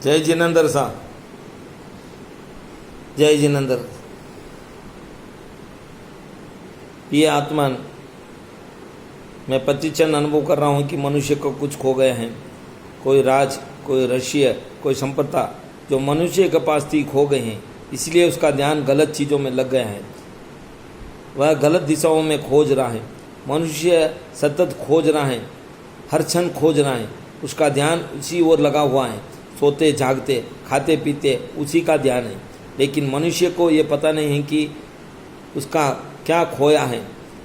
जय जिनेंद्र साहब, जय जिनेंद्र। ये आत्मा मैं प्रतिक्षण अनुभव कर रहा हूँ कि मनुष्य को कुछ खो गए हैं। कोई राज, कोई रहस्य, कोई संपदा जो मनुष्य के पास थी खो गए हैं। इसलिए उसका ध्यान गलत चीज़ों में लग गया है, वह गलत दिशाओं में खोज रहा है। मनुष्य सतत खोज रहा है, हर क्षण खोज रहा है। उसका ध्यान उसी ओर लगा हुआ है। सोते जागते खाते पीते उसी का ध्यान है। लेकिन मनुष्य को ये पता नहीं है कि उसका क्या खोया है।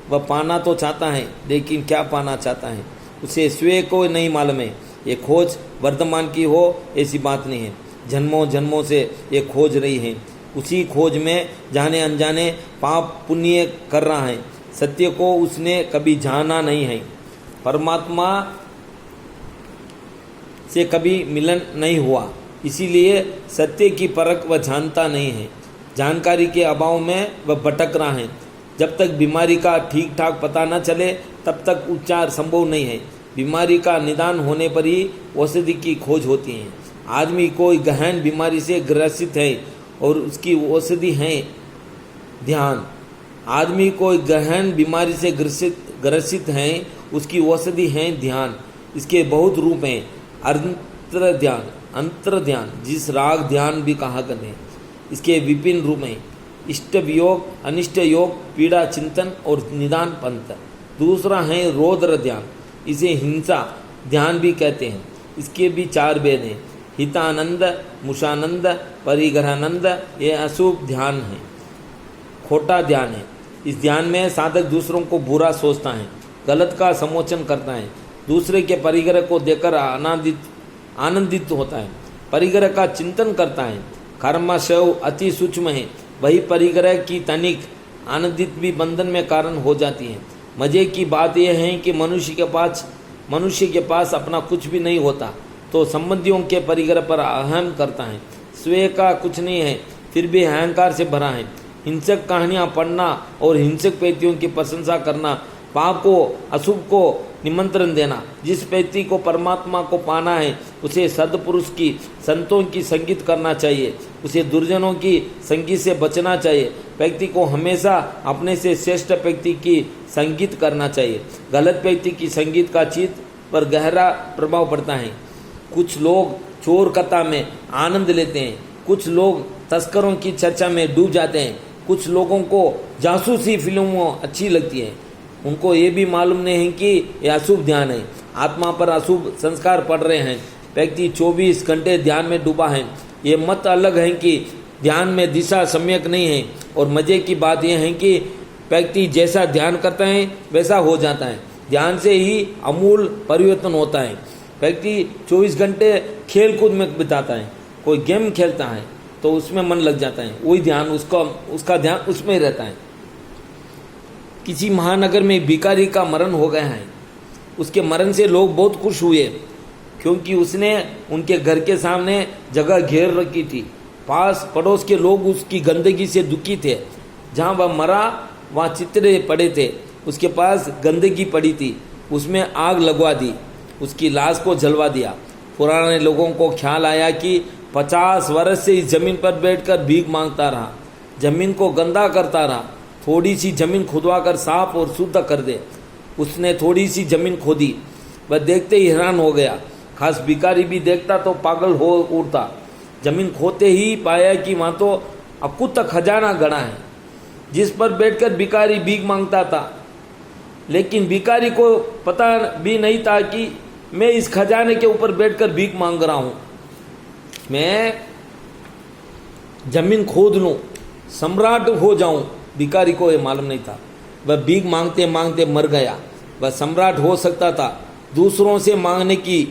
वह पाना तो चाहता है, लेकिन क्या पाना चाहता है उसे स्वयं को नहीं मालूम है। ये खोज वर्तमान की हो ऐसी बात नहीं है। जन्मों जन्मों से ये खोज रही है। उसी खोज में जाने अनजाने पाप पुण्य कर रहा है। सत्य को उसने कभी जाना नहीं है। परमात्मा से कभी मिलन नहीं हुआ, इसीलिए सत्य की परख वह जानता नहीं है। जानकारी के अभाव में वह भटक रहा है। जब तक बीमारी का ठीक ठाक पता न चले तब तक उपचार संभव नहीं है। बीमारी का निदान होने पर ही औषधि की खोज होती है। आदमी कोई गहन बीमारी से ग्रसित है और उसकी औषधि है ध्यान। आदमी कोई गहन बीमारी से ग्रसित है, उसकी औषधि है ध्यान। इसके बहुत रूप हैं। अंतर ध्यान, अंतर ध्यान, जिस राग ध्यान भी कहा करते हैं। इसके विभिन्न रूप हैं। इष्ट वियोग, अनिष्ट योग, पीड़ा चिंतन और निदान पंथ। दूसरा है रौद्र ध्यान, इसे हिंसा ध्यान भी कहते हैं। इसके भी 4 भेद हैं। हितानंद, मुषानंद, परिग्रहानंद, ये अशुभ ध्यान है, खोटा ध्यान है। इस ध्यान में साधक दूसरों को बुरा सोचता है, गलत का समोचन करता है, दूसरे के परिग्रह को देखकर आनंदित होता है, परिग्रह का चिंतन करता है। कर्मशव अति सूक्ष्म है, वही परिग्रह की तनिक आनंदित भी बंधन में कारण हो जाती है। मजे की बात यह है कि मनुष्य के पास अपना कुछ भी नहीं होता तो संबंधियों के परिग्रह पर अहम करता है। स्वयं का कुछ नहीं है, फिर भी अहंकार से भरा है। हिंसक कहानियाँ पढ़ना और हिंसक व्यक्तियों की प्रशंसा करना, पाप को अशुभ को निमंत्रण देना। जिस व्यक्ति को परमात्मा को पाना है उसे सद्पुरुष की, संतों की संगीत करना चाहिए। उसे दुर्जनों की संगीत से बचना चाहिए। व्यक्ति को हमेशा अपने से श्रेष्ठ व्यक्ति की संगीत करना चाहिए। गलत व्यक्ति की संगीत का चित्त पर गहरा प्रभाव पड़ता है। कुछ लोग चोर कथा में आनंद लेते हैं, कुछ लोग तस्करों की चर्चा में डूब जाते हैं, कुछ लोगों को जासूसी फिल्मों अच्छी लगती है। उनको ये भी मालूम नहीं है कि यह अशुभ ध्यान है। आत्मा पर अशुभ संस्कार पड़ रहे हैं। व्यक्ति 24 घंटे ध्यान में डूबा है। ये मत अलग है कि ध्यान में दिशा सम्यक नहीं है। और मजे की बात यह है कि व्यक्ति जैसा ध्यान करता है वैसा हो जाता है। ध्यान से ही अमूल परिवर्तन होता है। व्यक्ति 24 घंटे खेल कूद में बिताता है, कोई गेम खेलता है तो उसमें मन लग जाता है, वही ध्यान उसका ध्यान उसमें ही रहता है। किसी महानगर में भिखारी का मरण हो गया है। उसके मरण से लोग बहुत खुश हुए क्योंकि उसने उनके घर के सामने जगह घेर रखी थी। पास पड़ोस के लोग उसकी गंदगी से दुखी थे। जहाँ वह मरा वहाँ चित्रे पड़े थे, उसके पास गंदगी पड़ी थी, उसमें आग लगवा दी, उसकी लाश को जलवा दिया। पुराने लोगों को ख्याल आया कि 50 वर्ष से इस जमीन पर बैठकर भीख मांगता रहा, जमीन को गंदा करता रहा। थोड़ी सी जमीन खुदवा कर साफ और शुद्ध कर दे। उसने थोड़ी सी जमीन खोदी, वह देखते ही हैरान हो गया। खास भिखारी भी देखता तो पागल हो उठता। जमीन खोते ही पाया कि वहाँ तो अकुत खजाना गड़ा है जिस पर बैठकर भिखारी भीख मांगता था। लेकिन भिखारी को पता भी नहीं था कि मैं इस खजाने के ऊपर बैठकर भीख मांग रहा हूँ। मैं जमीन खोद लूँ, सम्राट हो जाऊँ, भिखारी को ये मालूम नहीं था। वह भीख मांगते मांगते मर गया। वह सम्राट हो सकता था। दूसरों से मांगने की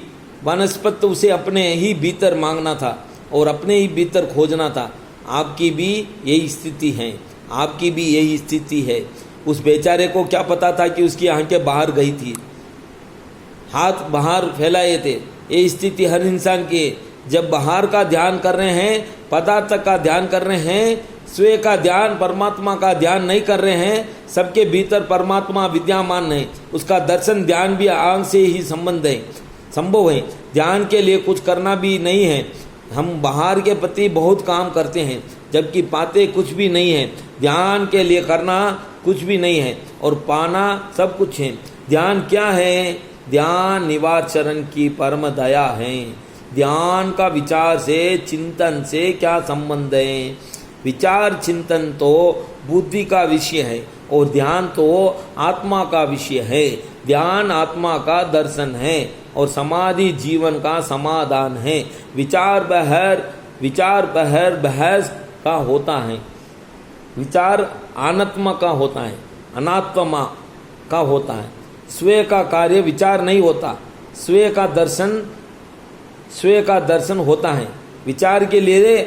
बनस्पत उसे अपने ही भीतर मांगना था और अपने ही भीतर खोजना था। आपकी भी यही स्थिति है, आपकी भी यही स्थिति है। उस बेचारे को क्या पता था कि उसकी आंखें बाहर गई थी, हाथ बाहर फैलाए थे। ये स्थिति हर इंसान की है। जब बाहर का ध्यान कर रहे हैं, पदार्थ का ध्यान कर रहे हैं, स्वयं का ध्यान, परमात्मा का ध्यान नहीं कर रहे हैं, सबके भीतर परमात्मा विद्यमान है। उसका दर्शन ध्यान भी आंख से ही संभव है। ध्यान के लिए कुछ करना भी नहीं है, हम बाहर के प्रति बहुत काम करते हैं, जबकि पाते कुछ भी नहीं है। ध्यान के लिए करना कुछ भी नहीं है और पाना सब कुछ है। ध्यान क्या है? ध्यान निवारचरण की परम दया है। ध्यान का विचार से, चिंतन से क्या संबंध है? विचार चिंतन तो बुद्धि का विषय है और ध्यान तो आत्मा का विषय है। ध्यान आत्मा का दर्शन है और समाधि जीवन का समाधान है। विचार बहर बहस का होता है। विचार अनात्मा का होता है, अनात्मा का होता है। स्वयं का कार्य विचार नहीं होता, स्वयं का दर्शन होता है। विचार के लिए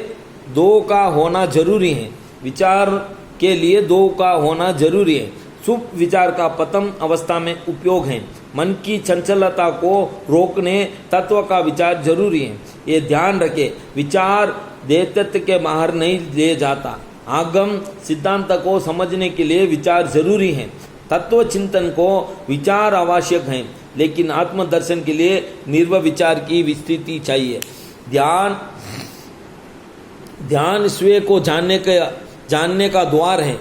दो का होना जरूरी है। विचार के लिए दो का होना जरूरी है। शुभ विचार का प्रथम अवस्था में उपयोग है। मन की चंचलता को रोकने तत्व का विचार जरूरी है। ये ध्यान रखे, विचार देवत्व के बाहर नहीं ले जाता। आगम सिद्धांत को समझने के लिए विचार जरूरी है। तत्व चिंतन को विचार आवश्यक है, लेकिन आत्मदर्शन के लिए निर्भय विचार की विस्तृति चाहिए। ध्यान स्वयं को जानने का द्वार है।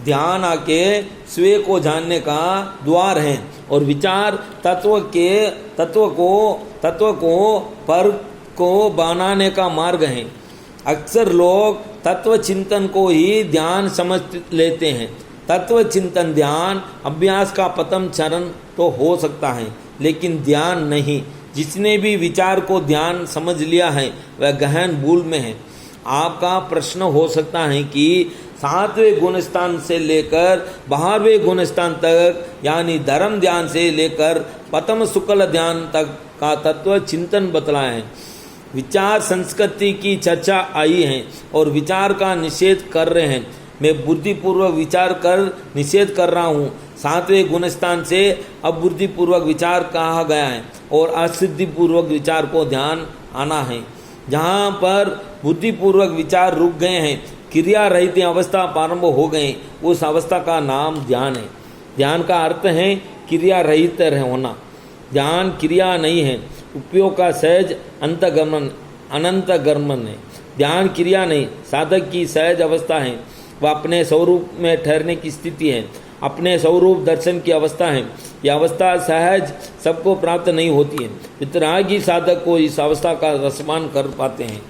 ध्यान आके स्वयं को जानने का द्वार है और विचार तत्व को पर को बनाने का मार्ग है। अक्सर लोग तत्व चिंतन को ही ध्यान समझ लेते हैं। तत्व चिंतन ध्यान अभ्यास का प्रथम चरण तो हो सकता है, लेकिन ध्यान नहीं। जिसने भी विचार को ध्यान समझ लिया है वह गहन भूल में है। आपका प्रश्न हो सकता है कि 7वें गुणस्थान से लेकर 12वें गुणस्थान तक, यानी धर्म ध्यान से लेकर प्रथम शुक्ल ध्यान तक का तत्व चिंतन बतलाया है। विचार संस्कृति की चर्चा आई है और विचार का निषेध कर रहे हैं। मैं बुद्धिपूर्वक विचार कर निषेध कर रहा हूँ। 7वें गुणस्थान से अब बुद्धिपूर्वक विचार कहा गया है और असिद्धिपूर्वक विचार को ध्यान आना है। जहाँ पर बुद्धिपूर्वक विचार रुक गए हैं, क्रिया रहित अवस्था प्रारंभ हो गई, उस अवस्था का नाम ध्यान है। ध्यान का अर्थ है क्रिया रहित होना। ध्यान क्रिया नहीं है, उपयोग का सहज अनंतगमन है। ध्यान क्रिया नहीं, साधक की सहज अवस्था है। वह अपने स्वरूप में ठहरने की स्थिति है, अपने स्वरूप दर्शन की अवस्था है। यह अवस्था सहज सबको प्राप्त नहीं होती है। वितरागी साधक को इस अवस्था का रसपान कर पाते हैं।